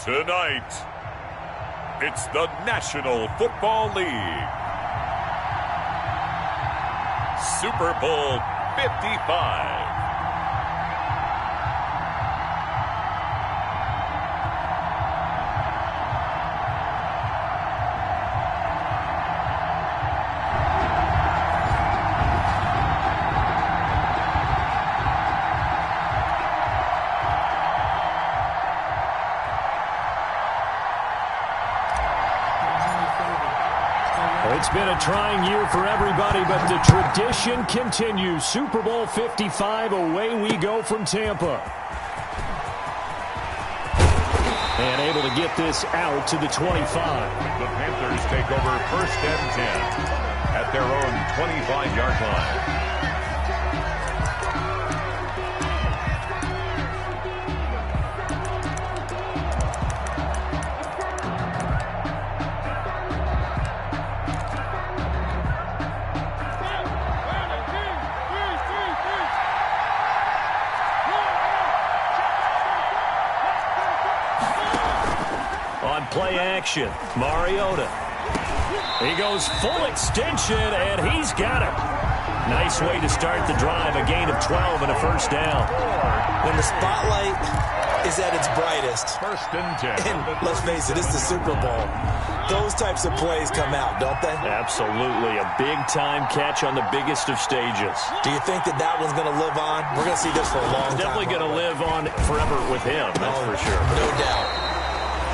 Tonight, it's the National Football League. Super Bowl 55. It's been a trying year for everybody, but the tradition continues. Super Bowl 55, away we go from Tampa. And able to get this out to the 25. The Panthers take over 1st and 10 at their own 25-yard line. Play action. Mariota. He goes full extension, and he's got it. Nice way to start the drive. A gain of 12 and a first down. When the spotlight is at its brightest, 1st and 10. and let's face it, it's the Super Bowl. Those types of plays come out, don't they? Absolutely. A big-time catch on the biggest of stages. Do you think that one's going to live on? We're going to see this for a long time. Definitely going to live on forever with him, that's for sure. No doubt.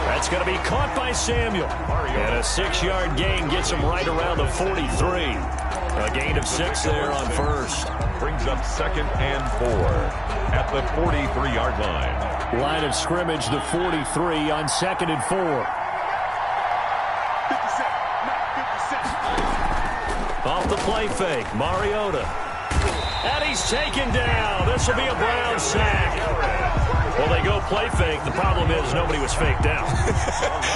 That's going to be caught by Samuel. And a 6-yard gain gets him right around the 43. A gain of 6 there on first. Brings up 2nd and 4 at the 43-yard line. Line of scrimmage, the 43 on 2nd and 4. Off the play fake, Mariota. And he's taken down. This will be a Brown sack. Well, they go play fake. The problem is nobody was faked out.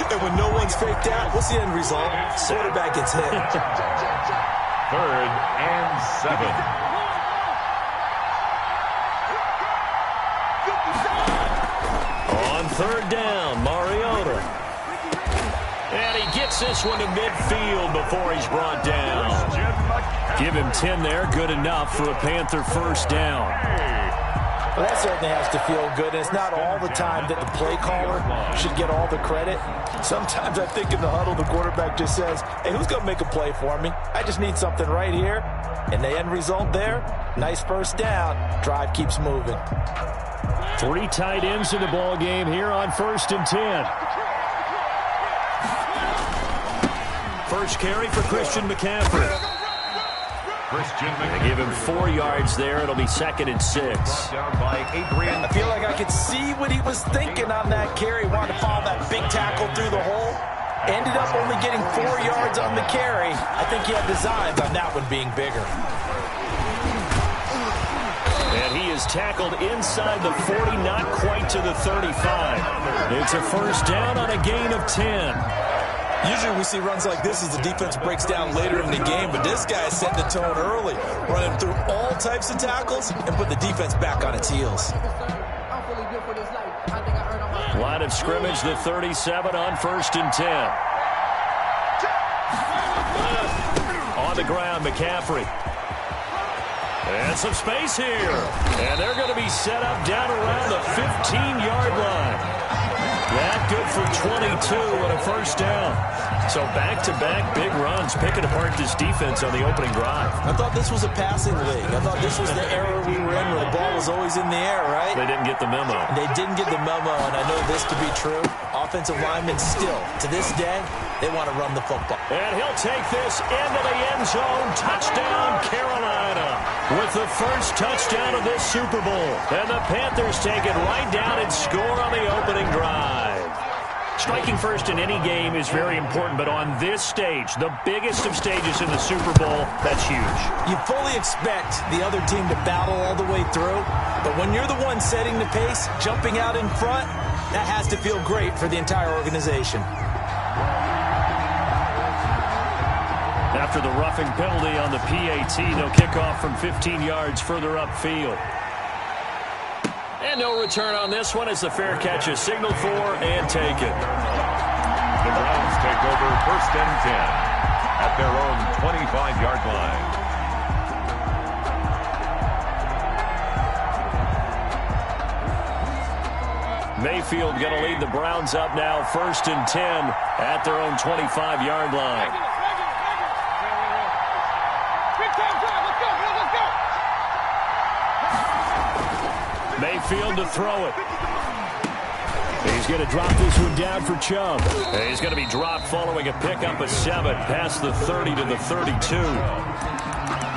And when no one's faked out, what's the end result? Quarterback gets hit. 3rd and 7. On 3rd down, Mariota. And he gets this one to midfield before he's brought down. Give him 10 there. Good enough for a Panther first down. Well, that certainly has to feel good. And it's not all the time that the play caller should get all the credit. Sometimes I think in the huddle, the quarterback just says, hey, who's going to make a play for me? I just need something right here. And the end result there, nice first down. Drive keeps moving. 3 tight ends in the ball game here on 1st and 10. First carry for Christian McCaffrey. They give him 4 yards there. It'll be 2nd and 6. I feel like I could see what he was thinking on that carry. Wanted to follow that big tackle through the hole. Ended up only getting 4 yards on the carry. I think he had designs on that one being bigger. And he is tackled inside the 40, not quite to the 35. It's a first down on a gain of 10. Usually we see runs like this as the defense breaks down later in the game, but this guy is setting the tone early, running through all types of tackles and put the defense back on its heels. Line of scrimmage, the 37 on 1st and 10. On the ground, McCaffrey. And some space here. And they're going to be set up down around the 15-yard line. That good for 22 and a first down. So back-to-back big runs, picking apart this defense on the opening drive. I thought this was a passing league. I thought this was the era we were in where the ball was always in the air, right? They didn't get the memo. They didn't get the memo, and I know this to be true. Offensive linemen still, to this day, they want to run the football. And he'll take this into the end zone. Touchdown, Carolina. With the first touchdown of this Super Bowl. And the Panthers take it right down and score on the opening drive. Striking first in any game is very important, but on this stage, the biggest of stages in the Super Bowl, that's huge. You fully expect the other team to battle all the way through, but when you're the one setting the pace, jumping out in front, that has to feel great for the entire organization. After the roughing penalty on the PAT, they'll kick off from 15 yards further upfield. And no return on this one as the fair catch is signaled for and taken. The Browns take over 1st and 10 at their own 25-yard line. Mayfield going to lead the Browns up now 1st and 10 at their own 25-yard line. Mayfield to throw it. He's going to drop this one down for Chubb. He's going to be dropped following a pickup of 7 past the 30 to the 32.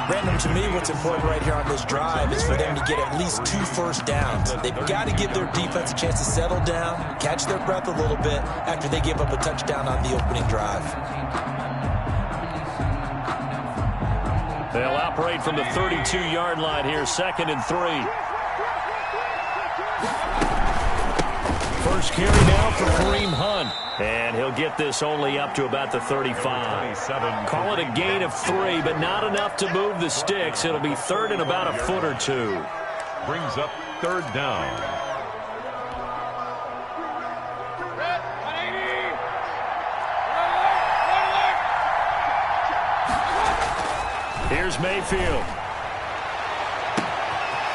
Brandon, to me, what's important right here on this drive is for them to get at least 2 first downs. They've got to give their defense a chance to settle down, catch their breath a little bit after they give up a touchdown on the opening drive. They'll operate from the 32-yard line here, 2nd and 3. First carry now for Kareem Hunt. And he'll get this only up to about the 35. Call it a gain of 3, but not enough to move the sticks. It'll be 3rd and about a foot or 2. Brings up 3rd down. Here's Mayfield.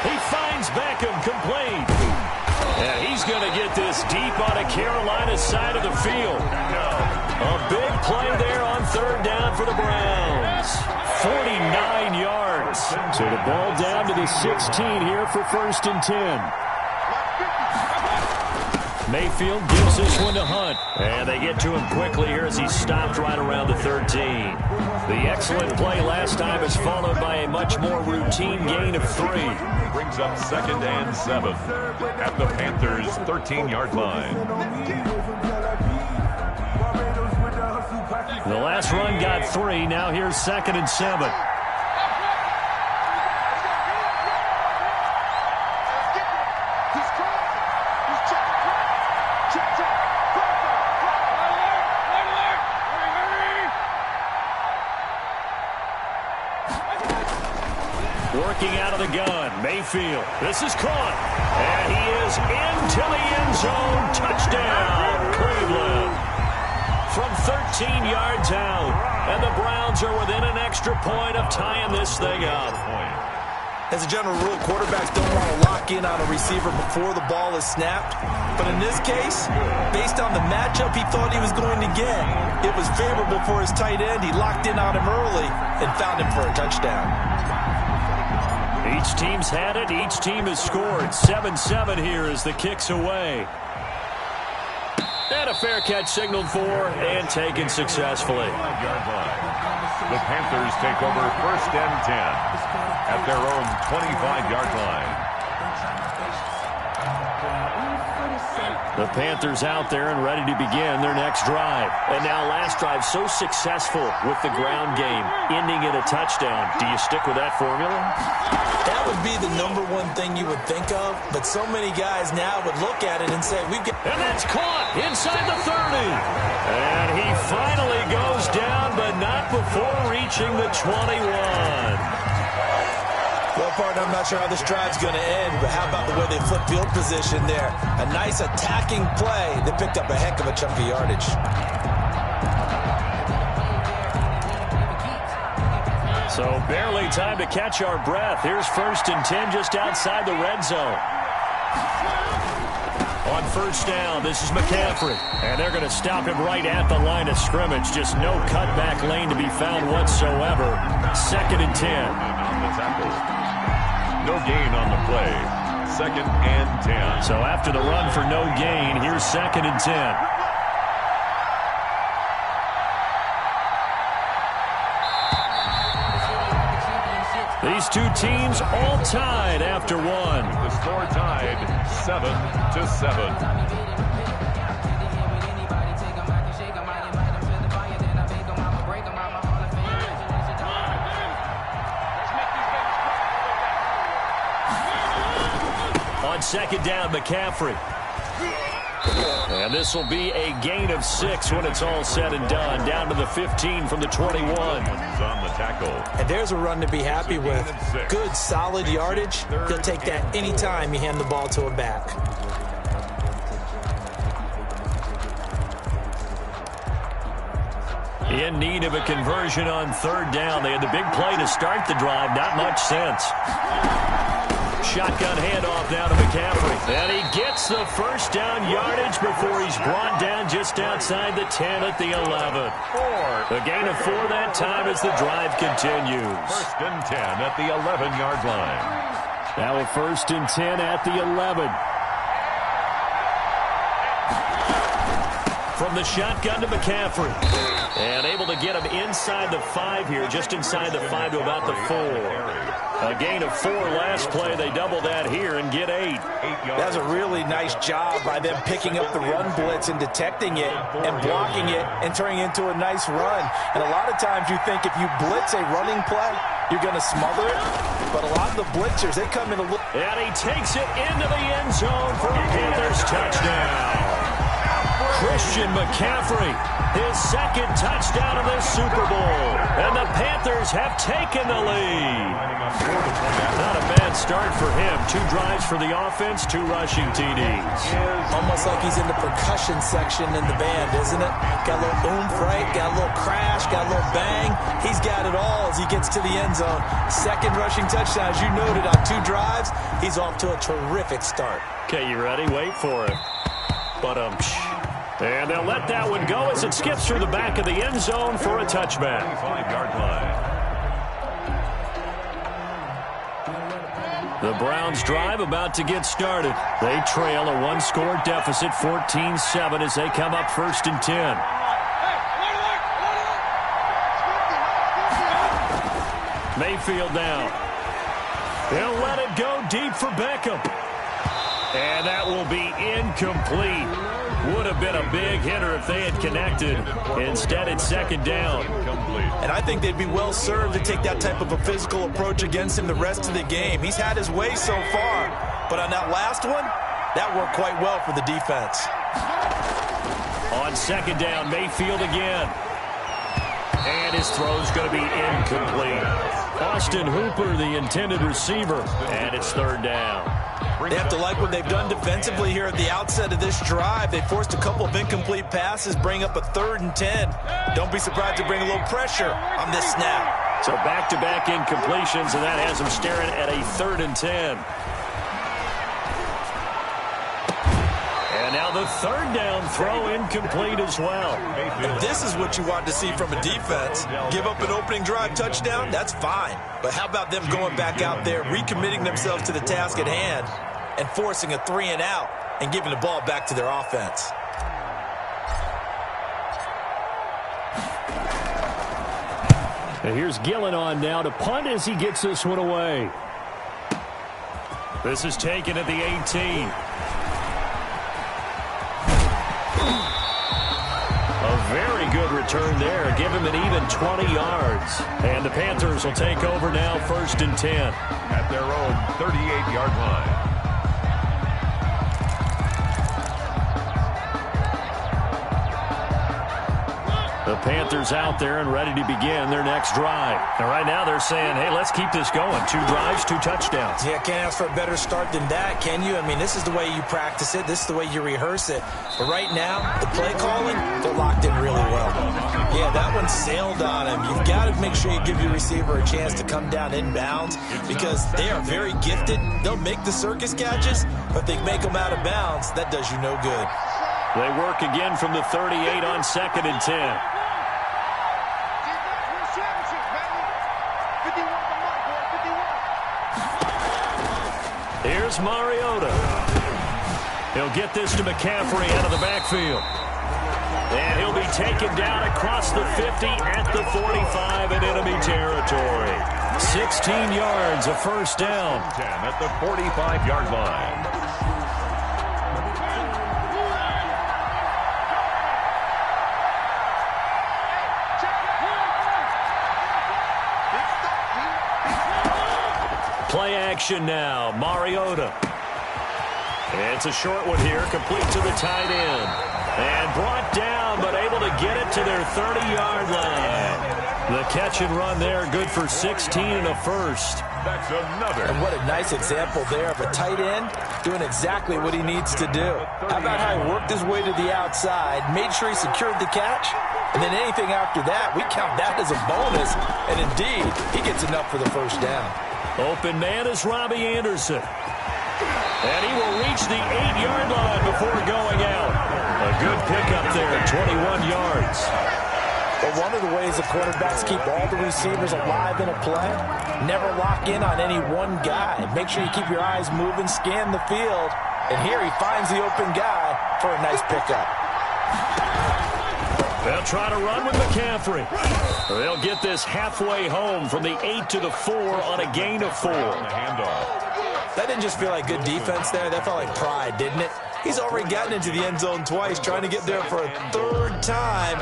He finds Beckham complete. And he's going to get this deep on a Carolina side of the field. A big play there on 3rd down for the Browns. 49 yards. So the ball down to the 16 here for 1st and 10. Mayfield gives this one to Hunt. And they get to him quickly here as he's stopped right around the 13. The excellent play last time is followed by a much more routine gain of 3. Brings up 2nd and 7 at the Panthers' 13-yard line. The last run got 3. Now here's 2nd and 7. Working out of the gun, Mayfield. This is caught. And he is into the end zone. Touchdown, Cleveland. From 13 yards out. And the Browns are within an extra point of tying this thing up. As a general rule, quarterbacks don't want to lock in on a receiver before the ball is snapped. But in this case, based on the matchup he thought he was going to get, it was favorable for his tight end. He locked in on him early and found him for a touchdown. Each team's had it. Each team has scored. 7-7 here as the kick's away. And a fair catch signaled for and taken successfully. The Panthers take over 1st and 10 at their own 25-yard line. The Panthers out there and ready to begin their next drive. And now last drive so successful with the ground game, ending in a touchdown. Do you stick with that formula? That would be the #1 thing you would think of, but so many guys now would look at it and say, we've got... And that's caught inside the 30. And he finally goes down, but not before reaching the 21. Well, partner, I'm not sure how this drive's going to end, but how about the way they flip field position there? A nice attacking play. They picked up a heck of a chunk of yardage. So barely time to catch our breath. Here's 1st and 10 just outside the red zone. On 1st down, this is McCaffrey. And they're going to stop him right at the line of scrimmage. Just no cutback lane to be found whatsoever. 2nd and 10. No gain on the play. 2nd and 10. So after the run for no gain, here's 2nd and 10. These two teams all tied after one. The score tied 7-7. On 2nd down, McCaffrey. And And this will be a gain of 6 when it's all said and done. Down to the 15 from the 21. On the tackle. And there's a run to be happy with. Good, solid yardage. He'll take that anytime you hand the ball to a back. In need of a conversion on third down. They had the big play to start the drive. Not much sense. Shotgun handoff now to McCaffrey. And he gets the first down yardage before he's brought down just outside the 10 at the 11. A gain of 4 that time as the drive continues. First and 10 at the 11-yard line. Now a first and 10 at the 11. From the shotgun to McCaffrey. And able to get him inside the 5 here, just inside the 5 to about the 4. A gain of 4 last play. They double that here and get 8. That's a really nice job by them picking up the run blitz and detecting it and blocking it and turning it into a nice run. And a lot of times you think if you blitz a running play, you're going to smother it. But a lot of the blitzers, they come in a little... And he takes it into the end zone for a Panthers touchdown. Christian McCaffrey, his second touchdown of this Super Bowl. And the Panthers have taken the lead. Not a bad start for him. 2 drives for the offense, 2 rushing TDs. Almost like he's in the percussion section in the band, isn't it? Got a little oomph, right? Got a little crash, got a little bang. He's got it all as he gets to the end zone. Second rushing touchdown, as you noted, on 2 drives. He's off to a terrific start. Okay, you ready? Wait for it. And they'll let that one go as it skips through the back of the end zone for a touchback. 25-yard line. The Browns drive about to get started. They trail a 1-score deficit, 14-7, as they come up first and 10. Mayfield down. They'll let it go deep for Beckham. And that will be incomplete. Would have been a big hitter if they had connected. Instead, it's second down. And I think they'd be well served to take that type of a physical approach against him the rest of the game. He's had his way so far. But on that last one, that worked quite well for the defense. On second down, Mayfield again. And his throw's going to be incomplete. Austin Hooper, the intended receiver. And it's third down. They have to like what they've done defensively here at the outset of this drive. They forced a couple of incomplete passes, bring up a 3rd and 10. Don't be surprised to bring a little pressure on this snap. So back-to-back incompletions, and that has them staring at a 3rd and 10. And now the 3rd down throw incomplete as well. And this is what you want to see from a defense. Give up an opening drive touchdown, that's fine. But how about them going back out there, recommitting themselves to the task at hand, and forcing a 3 and out and giving the ball back to their offense? And here's Gillen on now to punt as he gets this one away. This is taken at the 18. A very good return there. Give him an even 20 yards. And the Panthers will take over now, first and 10. At their own 38-yard line. The Panthers out there and ready to begin their next drive. And right now they're saying, hey, let's keep this going. 2 drives, 2 touchdowns. Yeah, can't ask for a better start than that, can you? I mean, this is the way you practice it. This is the way you rehearse it. But right now, the play calling, they're locked in really well. Yeah, that one sailed on him. You've got to make sure you give your receiver a chance to come down inbounds because they are very gifted. They'll make the circus catches, but they make them out of bounds. That does you no good. They work again from the 38 on second and 10. Here's Mariota. He'll get this to McCaffrey out of the backfield. And he'll be taken down across the 50 at the 45 in enemy territory. 16 yards, a first down. 10 at the 45-yard line. Play action now. Mariota. It's a short one here, complete to the tight end. And brought down, but able to get it to their 30-yard line. The catch and run there, good for 16 and a first. That's another. And what a nice example there of a tight end doing exactly what he needs to do. How about how he worked his way to the outside, made sure he secured the catch, and then anything after that, we count that as a bonus. And indeed, he gets enough for the first down. Open man is Robbie Anderson. And he will reach the 8-yard line before going out. A good pickup there, 21 yards. Well, one of the ways the quarterbacks keep all the receivers alive in a play, never lock in on any one guy. Make sure you keep your eyes moving, scan the field. And here he finds the open guy for a nice pickup. They'll try to run with McCaffrey. They'll get this halfway home from the 8 to the 4 on a gain of 4. That didn't just feel like good defense there. That felt like pride, didn't it? He's already gotten into the end zone twice, trying to get there for a third time.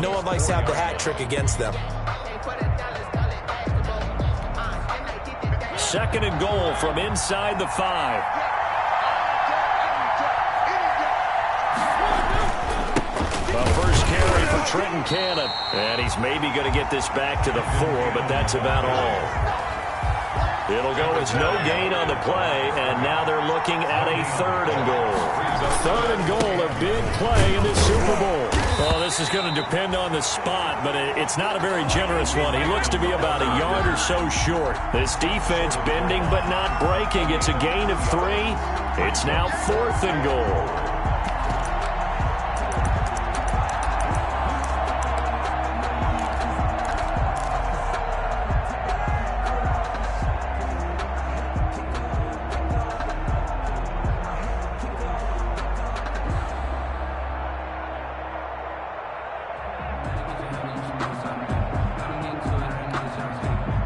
No one likes to have the hat trick against them. Second and goal from inside the 5. A first carry for Trenton Cannon. And he's maybe going to get this back to the 4, but that's about all. It'll go as no gain on the play, and now they're looking at a third and goal. Third and goal, a big play in this Super Bowl. Well, this is going to depend on the spot, but it's not a very generous one. He looks to be about a yard or so short. This defense bending but not breaking. It's a gain of 3. It's now 4th and goal.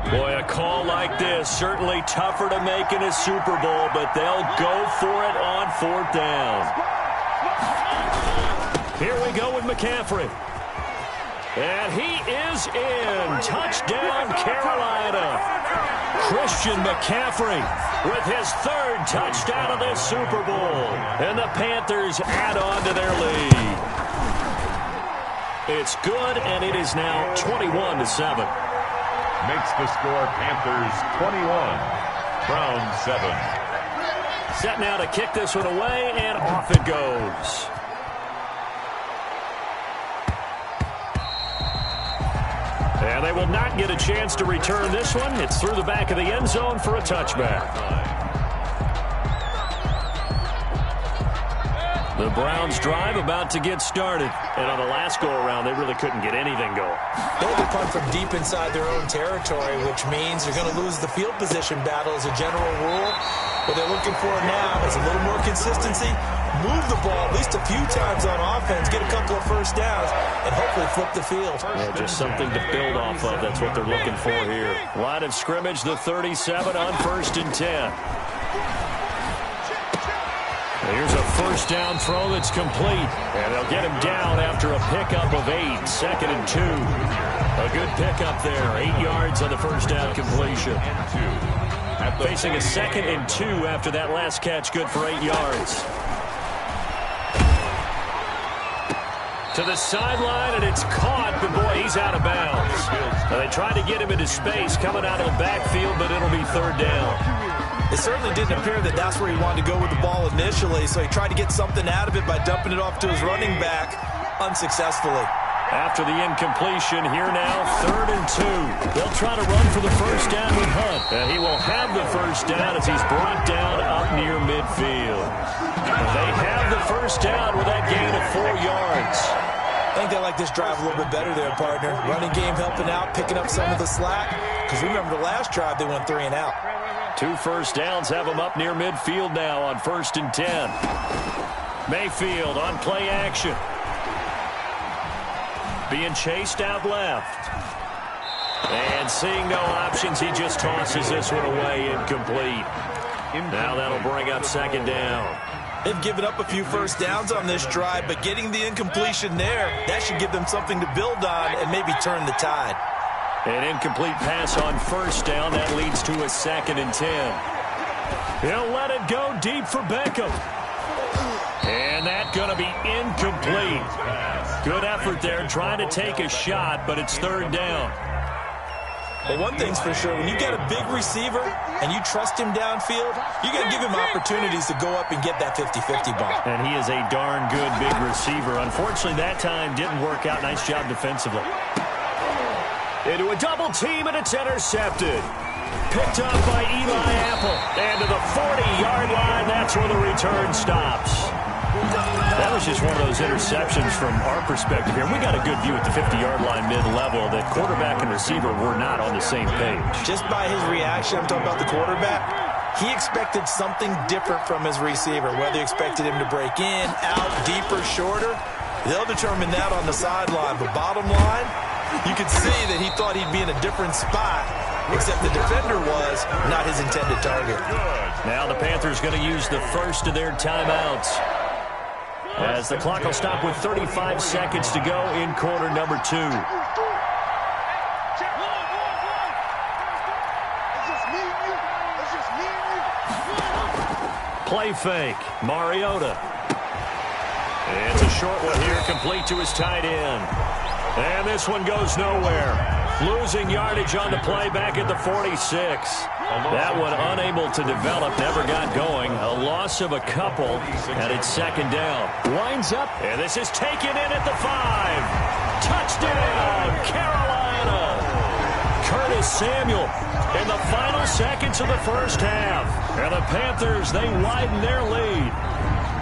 Boy, a call like this, certainly tougher to make in a Super Bowl, but they'll go for it on 4th down. Here we go with McCaffrey. And he is in. Touchdown, Carolina. Christian McCaffrey with his 3rd touchdown of this Super Bowl. And the Panthers add on to their lead. It's good, and it is now 21-7. Makes the score Panthers 21, Browns 7. Set now to kick this one away, and off it goes. And they will not get a chance to return this one. It's through the back of the end zone for a touchback. The Browns drive about to get started. And on the last go-around, they really couldn't get anything going. They had to punt from deep inside their own territory, which means they're going to lose the field position battle as a general rule. What they're looking for now is a little more consistency, move the ball at least a few times on offense, get a couple of first downs, and hopefully flip the field. Yeah, just something to build off of. That's what they're looking for here. Line of scrimmage, the 37 on 1st and 10. Here's a first down throw that's complete. And they'll get him down after a pickup of 8. 2nd and 2. A good pickup there. 8 yards on the first down completion. Facing a 2nd and 2 after that last catch. Good for 8 yards. To the sideline, and it's caught, but boy, he's out of bounds. Now, they tried to get him into space coming out of the backfield, but it'll be 3rd down. It certainly didn't appear that that's where he wanted to go with the ball initially, so he tried to get something out of it by dumping it off to his running back unsuccessfully. After the incompletion, here now, 3rd and 2. They'll try to run for the first down with Hunt. And he will have the first down as he's brought down up near midfield. They have the first down with that gain of 4 yards. I think they like this drive a little bit better there, partner. Running game helping out, picking up some of the slack. Because remember, the last drive, they went 3 and out. 2 first downs have them up near midfield now on 1st and 10. Mayfield on play action. Being chased out left. And seeing no options, he just tosses this one away, incomplete. Now that'll bring up 2nd down. They've given up a few first downs on this drive, but getting the incompletion there, that should give them something to build on and maybe turn the tide. An incomplete pass on first down. That leads to a 2nd and 10. He'll let it go deep for Beckham. And that's going to be incomplete. Good effort there trying to take a shot, but it's third down. But one thing's for sure, when you get a big receiver and you trust him downfield, you got to give him opportunities to go up and get that 50-50 ball. And he is a darn good big receiver. Unfortunately, that time didn't work out. Nice job defensively. Into a double team, and it's intercepted. Picked up by Eli Apple. And to the 40-yard line, that's where the return stops. That was just one of those interceptions from our perspective here. We got a good view at the 50-yard line mid-level that quarterback and receiver were not on the same page. Just by his reaction, I'm talking about the quarterback, he expected something different from his receiver, whether he expected him to break in, out, deeper, shorter. They'll determine that on the sideline. But bottom line, you could see that he thought he'd be in a different spot, except the defender was not his intended target. Now the Panthers going to use the first of their timeouts, as the clock will stop with 35 seconds to go in quarter number 2. Play fake. Mariota. It's a short one here, complete to his tight end. And this one goes nowhere. Losing yardage on the play back at the 46. That one unable to develop, never got going. A loss of a couple, and it's second down. Winds up, and this is taken in at the 5. Touchdown, Carolina. Curtis Samuel in the final seconds of the first half. And the Panthers, they widen their lead.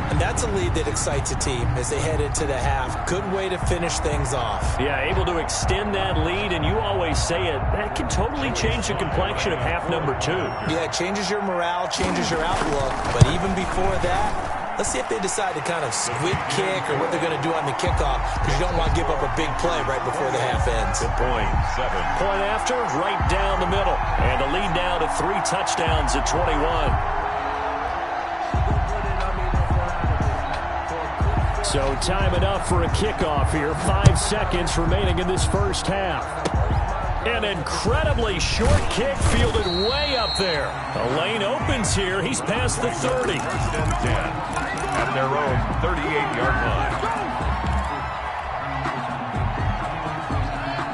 And that's a lead that excites a team as they head into the half. Good way to finish things off. Yeah, able to extend that lead, and you always say it, that can totally change the complexion of half number 2. Yeah, it changes your morale, changes your outlook. But even before that, let's see if they decide to kind of squib kick or what they're going to do on the kickoff, because you don't want to give up a big play right before the half ends. Good point. Point after, right down the middle. And the lead down to 3 touchdowns at 21. So time enough for a kickoff here. 5 seconds remaining in this first half. An incredibly short kick fielded way up there. A lane opens here. He's past the 30. At their own 38-yard line.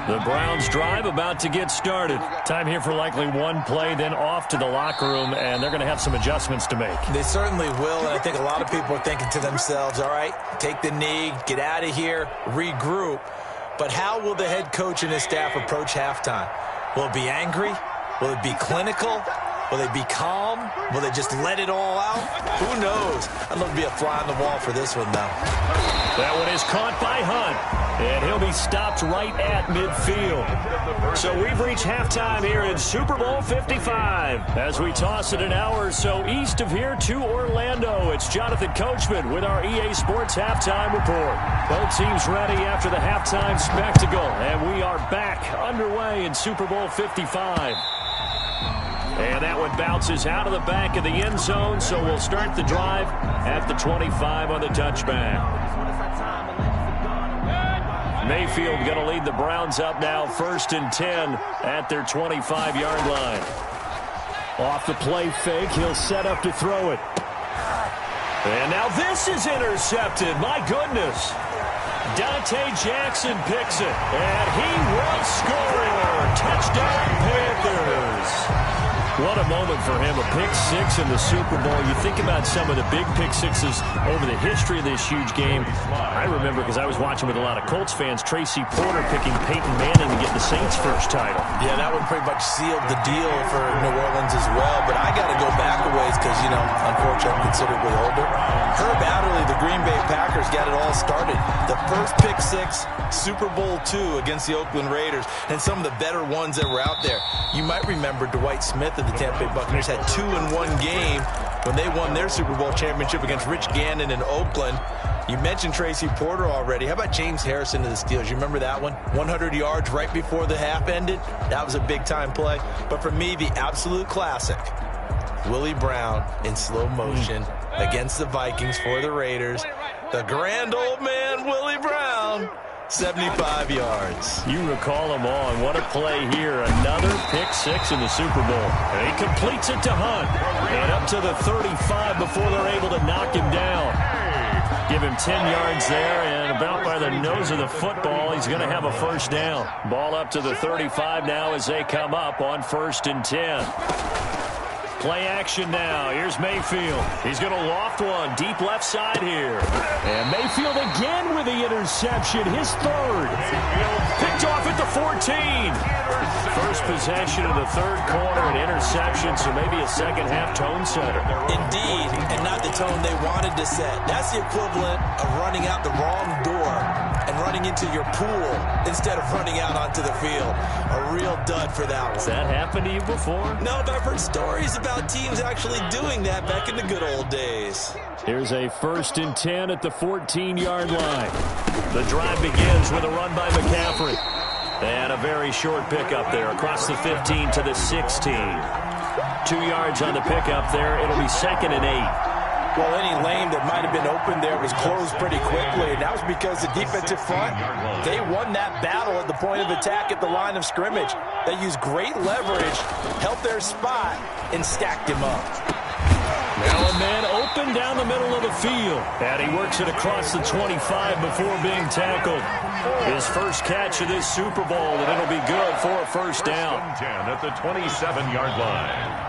The Browns drive about to get started. Time here for likely one play, then off to the locker room, and they're going to have some adjustments to make. They certainly will, and I think a lot of people are thinking to themselves, all right, take the knee, get out of here, regroup. But how will the head coach and his staff approach halftime? Will it be angry? Will it be clinical? Will they be calm? Will they just let it all out? Who knows? I'd love to be a fly on the wall for this one, though. That one is caught by Hunt, and he'll be stopped right at midfield. So we've reached halftime here in Super Bowl 55. As we toss it an hour or so east of here to Orlando, it's Jonathan Coachman with our EA Sports Halftime Report. Both teams ready after the halftime spectacle, and we are back underway in Super Bowl 55. And that one bounces out of the back of the end zone, so we'll start the drive at the 25 on the touchback. Mayfield going to lead the Browns up now, 1st and 10 at their 25-yard line. Off the play fake, he'll set up to throw it. And now this is intercepted. My goodness. Dante Jackson picks it, and he will score. Touchdown, Panthers. What a moment for him, a pick-6 in the Super Bowl. You think about some of the big pick-6s over the history of this huge game. I remember, because I was watching with a lot of Colts fans, Tracy Porter picking Peyton Manning to get the Saints' first title. Yeah, that one pretty much sealed the deal for New Orleans as well. But I got to go back a ways because, you know, unfortunately I'm considerably older. Herb Adderley, the Green Bay Packers, got it all started. The first pick-6, Super Bowl II against the Oakland Raiders, and some of the better ones that were out there. You might remember Dwight Smith of the Tampa Bay Buccaneers had 2 in one game when they won their Super Bowl championship against Rich Gannon in Oakland. You mentioned Tracy Porter already. How about James Harrison of the Steelers? You remember that one? 100 yards right before the half ended. That was a big-time play. But for me, the absolute classic, Willie Brown in slow motion against the Vikings for the Raiders. The grand old man, Willie Brown, 75 yards. You recall them on. What a play here. Another pick six in the Super Bowl. And he completes it to Hunt. And up to the 35 before they're able to knock him down. Give him 10 yards there, and about by the nose of the football, he's going to have a first down. Ball up to the 35 now as they come up on 1st and 10. Play action now. Here's Mayfield. He's going to loft one deep left side here. And Mayfield again with the interception. His third. Picked off at the 14. First possession of the third quarter, an interception, so maybe a second-half tone setter. Indeed, and not the tone they wanted to set. That's the equivalent of running out the wrong door and running into your pool instead of running out onto the field. A real dud for that one. Has that happened to you before? No, but I've heard stories about teams actually doing that back in the good old days. Here's a 1st and 10 at the 14-yard line. The drive begins with a run by McCaffrey. And a very short pickup there across the 15 to the 16. 2 yards on the pickup there. It'll be 2nd and 8. Well, any lane that might have been open there was closed pretty quickly, and that was because the defensive front, they won that battle at the point of attack at the line of scrimmage. They used great leverage, held their spot, and stacked him up. Now a man open down the middle of the field. And he works it across the 25 before being tackled. His first catch of this Super Bowl, and it'll be good for a first down. 10 at the 27-yard line.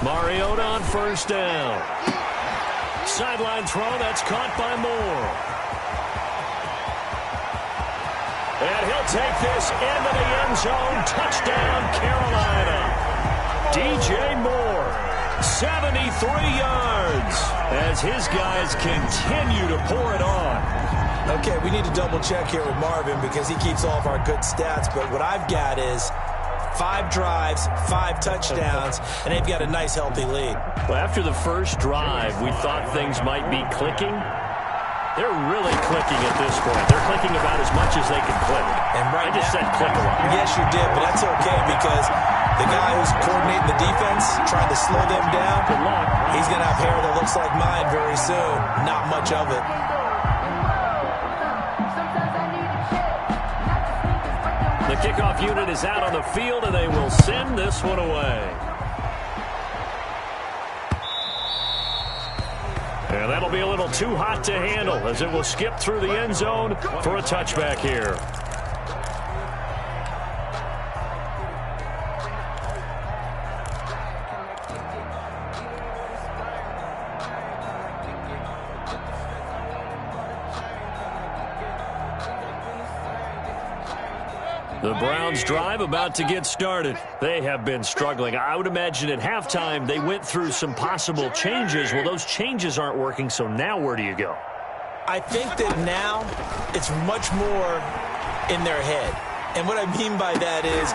Mariota on first down. Sideline throw, that's caught by Moore. And he'll take this into the end zone. Touchdown, Carolina. DJ Moore, 73 yards, as his guys continue to pour it on. Okay, we need to double check here with Marvin because he keeps all of our good stats, but what I've got is 5 drives, 5 touchdowns, and they've got a nice, healthy lead. Well, after the first drive, we thought things might be clicking. They're really clicking at this point. They're clicking about as much as they can click. And right I just said click a lot. Yes, you did, but that's okay because the guy who's coordinating the defense, trying to slow them down, Good luck. he's going to have hair that looks like mine very soon. Not much of it. The kickoff unit is out on the field, and they will send this one away. And that'll be a little too hot to handle as it will skip through the end zone for a touchback here. The Browns drive about to get started. They have been struggling. I would imagine at halftime they went through some possible changes. Well, those changes aren't working, so now where do you go? I think that now it's much more in their head. And what I mean by that is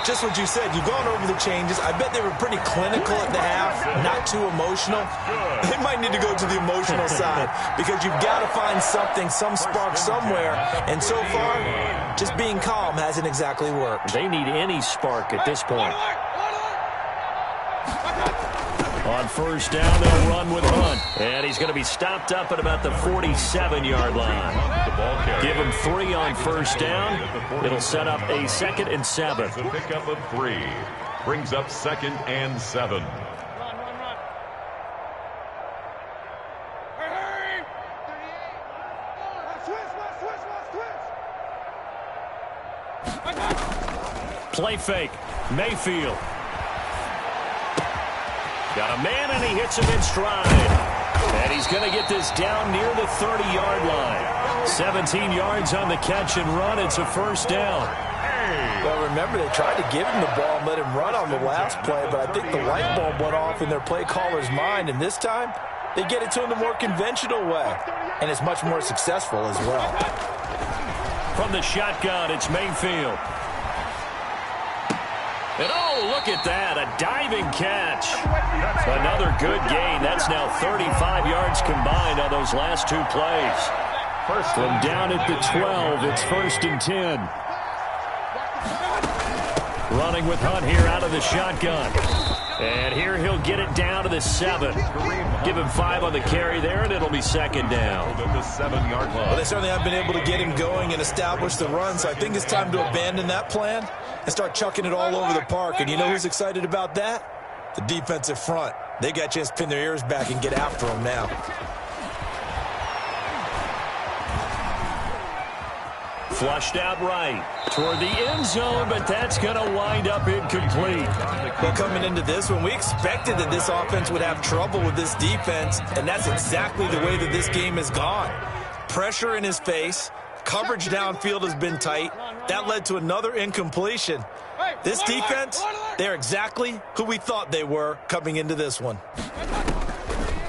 just what you said. You've gone over the changes. I bet they were pretty clinical at the half, not too emotional. They might need to go to the emotional side because you've got to find something, some spark somewhere. And so far, just being calm hasn't exactly worked. They need any spark at this point. On first down, they'll run with Hunt. And he's going to be stopped up at about the 47-yard line. Give him 3 on first down. It'll set up a 2nd and 7. The pickup of 3 brings up 2nd and 7. Play fake. Mayfield. Got a man, and he hits him in stride. And he's going to get this down near the 30-yard line. 17 yards on the catch and run. It's a first down. Well, remember, they tried to give him the ball and let him run on the last play, but I think the light bulb went off in their play caller's mind, and this time they get it to him the more conventional way, and it's much more successful as well. From the shotgun, it's Mayfield. And oh, look at that, a diving catch. Another good gain. That's now 35 yards combined on those last 2 plays. From down at the 12, it's 1st and 10. Running with Hunt here out of the shotgun. And here he'll get it down to the 7. Give him 5 on the carry there, and it'll be second down. At the 7-yard line. Well, they certainly haven't been able to get him going and establish the run, so I think it's time to abandon that plan and start chucking it all over the park. And you know who's excited about that? The defensive front. They got a chance to pin their ears back and get after him now. Flushed out right toward the end zone, but that's going to wind up incomplete. Well, coming into this one, we expected that this offense would have trouble with this defense, and that's exactly the way that this game has gone. Pressure in his face, coverage downfield has been tight. That led to another incompletion. This defense, they're exactly who we thought they were coming into this one.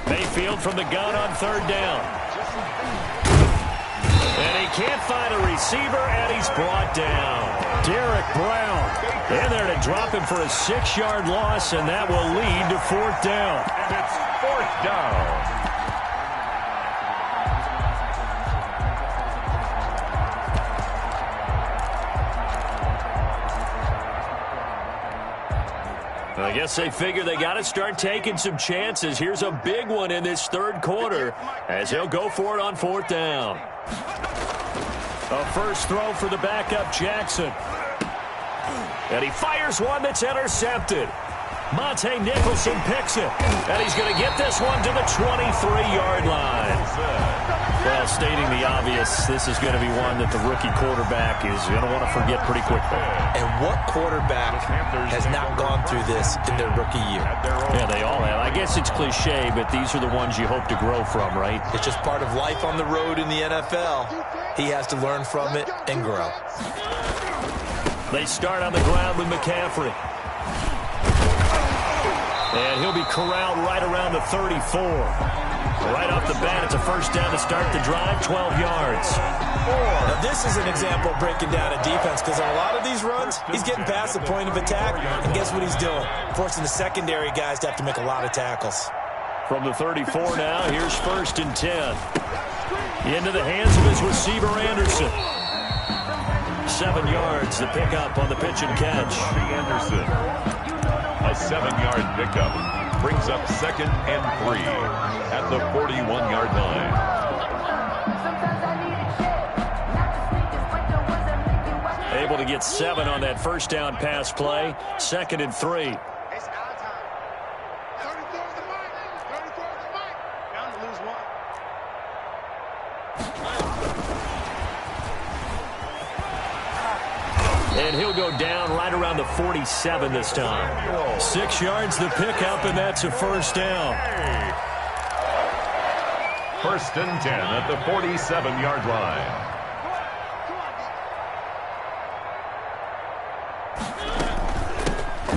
Mayfield from the gun on 3rd down. And he can't find a receiver, and he's brought down. Derek Brown in there to drop him for a 6-yard loss, and that will lead to 4th down. And it's 4th down. I guess they figure they got to start taking some chances. Here's a big one in this 3rd quarter as he'll go for it on 4th down. A first throw for the backup Jackson. And he fires one that's intercepted. Monte Nicholson picks it. And he's going to get this one to the 23-yard line. Well, stating the obvious, this is going to be one that the rookie quarterback is going to want to forget pretty quickly. And what quarterback has not gone through this in their rookie year? Yeah, they all have. I guess it's cliche, but these are the ones you hope to grow from, right? It's just part of life on the road in the NFL. He has to learn from it and grow. They start on the ground with McCaffrey. And he'll be corralled right around the 34. Right off the bat, it's a first down to start the drive, 12 yards. Now, this is an example of breaking down a defense because on a lot of these runs, he's getting past the point of attack, and guess what he's doing? Forcing the secondary guys to have to make a lot of tackles. From the 34 now, here's 1st and 10. Into the hands of his receiver, Anderson. 7 yards, the pickup on the pitch and catch. Anderson. A 7-yard pickup. Brings up 2nd and 3 at the 41-yard line. Able to get 7 on that first down pass play. 2nd and 3. And he'll go down right around the 47 this time. 6 yards the pickup, and that's a first down. 1st and 10 at the 47-yard line.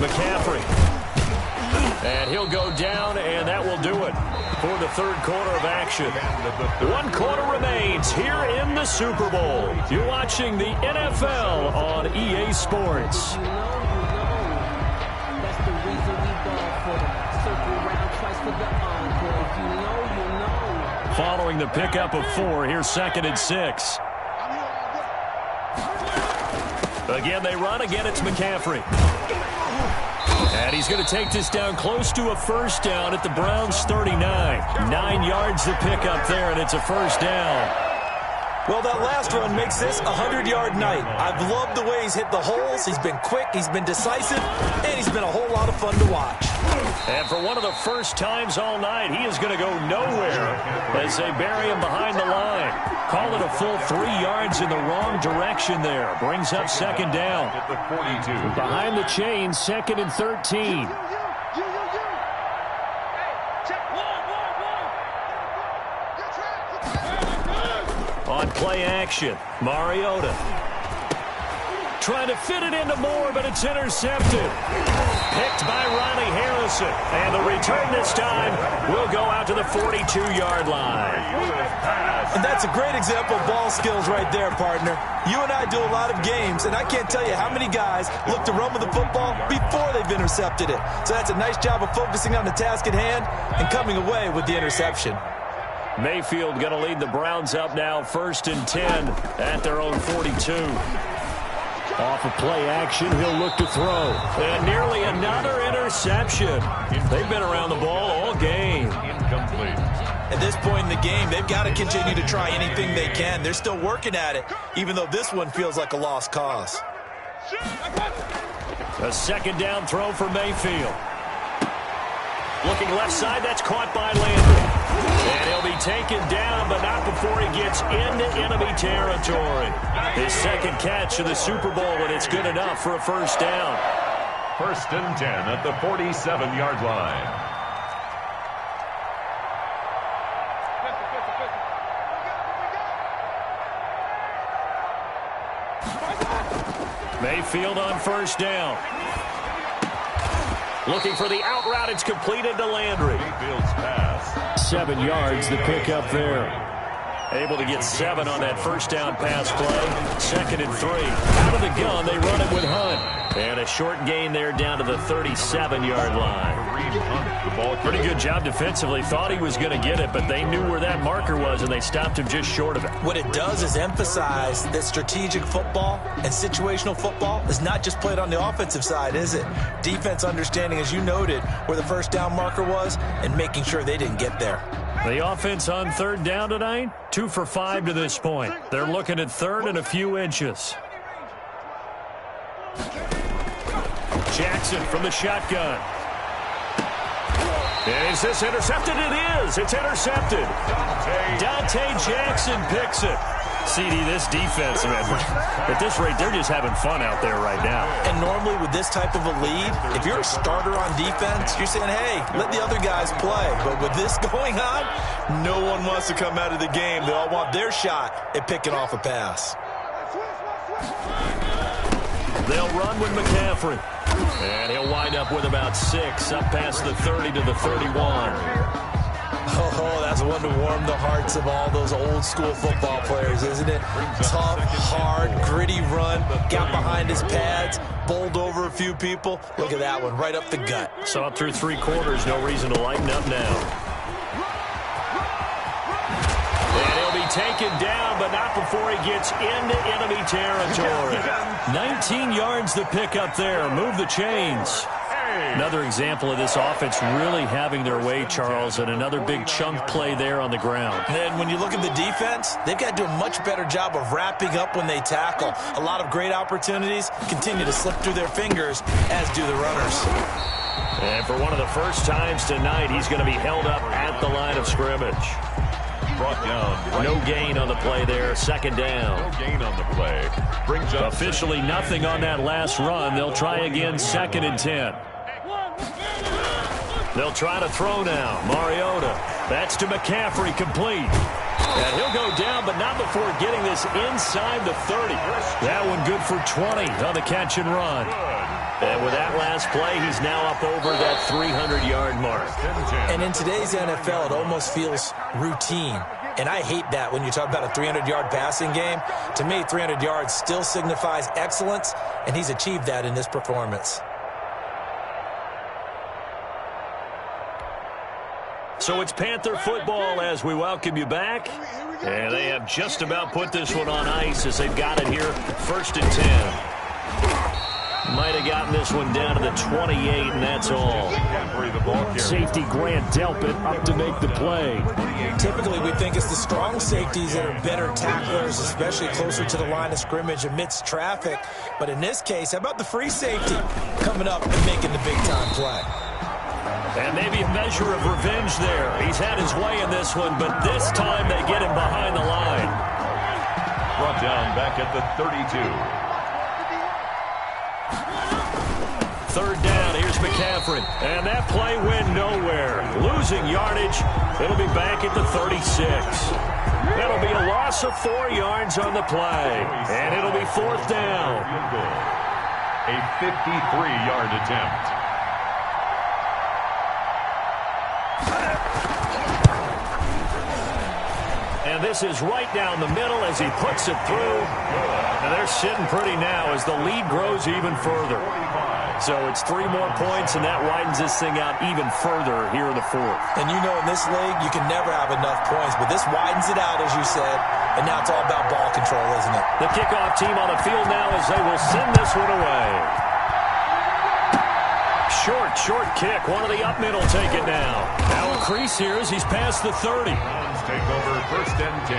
McCaffrey. And he'll go down, and that will do it for the 3rd quarter of action. 1 quarter remains here in the Super Bowl. You're watching the NFL on EA Sports. Following the pickup of 4, here's 2nd and 6. Again, they run. Again, it's McCaffrey. And he's going to take this down close to a first down at the Browns' 39. 9 yards to pick up there, and it's a first down. Well, that last run makes this a 100-yard night. I've loved the way he's hit the holes. He's been quick, he's been decisive, and he's been a whole lot of fun to watch. And for one of the first times all night, he is going to go nowhere as they bury him behind the line. Call it a full 3 yards in the wrong direction there. Brings up 2nd down. At the 42. Behind the chains, 2nd and 13. On play action, Mariota. Trying to fit it into Moore, but it's intercepted. Picked by Ronnie Harrison. And the return this time will go out to the 42-yard line. And that's a great example of ball skills right there, partner. You and I do a lot of games, and I can't tell you how many guys look to run with the football before they've intercepted it. So that's a nice job of focusing on the task at hand and coming away with the interception. Mayfield going to lead the Browns up now, 1st and 10 at their own 42. Off of play action, he'll look to throw. And nearly another interception. They've been around the ball all game. Incomplete. At this point in the game, they've got to continue to try anything they can. They're still working at it, even though this one feels like a lost cause. A second down throw for Mayfield. Looking left side, that's caught by Landry. And he'll be taken down, but not before he gets into enemy territory. His second catch of the Super Bowl, and it's good enough for a first down. 1st and 10 at the 47-yard line. Mayfield on first down. Looking for the out route. It's completed to Landry. Mayfield's pass. 7 yards, the pickup there. Able to get 7 on that first down pass play. 2nd and 3. Out of the gun, they run it with Hunt. And a short gain there down to the 37-yard line. Pretty good job defensively. Thought he was going to get it, but they knew where that marker was, and they stopped him just short of it. What it does is emphasize that strategic football and situational football is not just played on the offensive side, is it? Defense understanding, as you noted, where the first down marker was and making sure they didn't get there. The offense on 3rd down tonight, 2 for 5 to this point. They're looking at 3rd and a few inches. Jackson from the shotgun. Is this intercepted? It is. It's intercepted. Dante Jackson picks it. CD, this defense, man, at this rate, they're just having fun out there right now. And normally with this type of a lead, if you're a starter on defense, you're saying, hey, let the other guys play. But with this going on, no one wants to come out of the game. They all want their shot at picking off a pass. They'll run with McCaffrey. And he'll wind up with about 6 up past the 30 to the 31. Oh, that's one to warm the hearts of all those old school football players, isn't it? Tough, hard, gritty run, got behind his pads, bowled over a few people. Look at that one, right up the gut. Saw it through 3 quarters, no reason to lighten up now. And he'll be taken down, but not before he gets into enemy territory. 19 yards to pick up there. Move the chains. Another example of this offense really having their way, Charles, and another big chunk play there on the ground. And then when you look at the defense, they've got to do a much better job of wrapping up when they tackle. A lot of great opportunities continue to slip through their fingers, as do the runners. And for one of the first times tonight, he's going to be held up at the line of scrimmage. Brought down. No gain on the play there. 2nd down. No gain on the play. Brings up officially nothing on that last run. They'll try again 2nd and 10. They'll try to throw now. Mariota. That's to McCaffrey, complete. And he'll go down, but not before getting this inside the 30. That one good for 20 on the catch and run. And with that last play, he's now up over that 300-yard mark. And in today's NFL, it almost feels routine. And I hate that when you talk about a 300-yard passing game. To me, 300 yards still signifies excellence, and he's achieved that in this performance. So it's Panther football as we welcome you back. And they have just about put this one on ice as they've got it here. 1st and 10. Might have gotten this one down to the 28, and that's all. Safety Grant Delpit up to make the play. Typically, we think it's the strong safeties that are better tacklers, especially closer to the line of scrimmage amidst traffic. But in this case, how about the free safety coming up and making the big-time play? And maybe a measure of revenge there. He's had his way in this one, but this time they get him behind the line. Brought down back at the 32. 3rd down, here's McCaffrey. And that play went nowhere. Losing yardage. It'll be back at the 36. That'll be a loss of 4 yards on the play. And it'll be 4th down. A 53-yard attempt. And this is right down the middle as he puts it through. And they're sitting pretty now as the lead grows even further. So it's 3 more points, and that widens this thing out even further here in the fourth. And you know in this league, you can never have enough points, but this widens it out, as you said, and now it's all about ball control, isn't it? The kickoff team on the field now as they will send this one away. Short kick. One of the up mid will take it now. Now a crease here as he's past the 30. Browns take over 1st and 10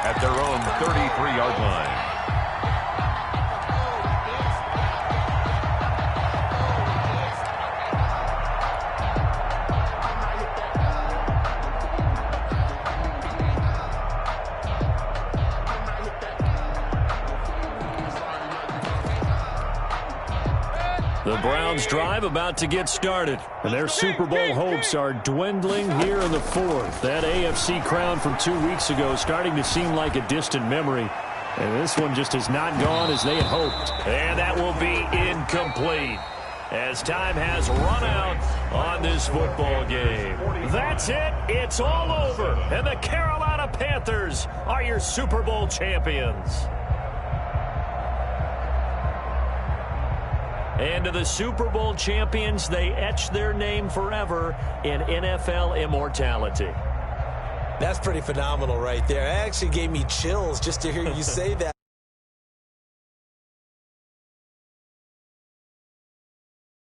at their own 33-yard line. The Browns drive about to get started, and their Super Bowl hopes are dwindling here in the fourth. That AFC crown from 2 weeks ago starting to seem like a distant memory, and this one just has not gone as they had hoped. And that will be incomplete as time has run out on this football game. That's it. It's all over, and the Carolina Panthers are your Super Bowl champions. And to the Super Bowl champions, they etch their name forever in NFL immortality. That's pretty phenomenal right there. It actually gave me chills just to hear you say that.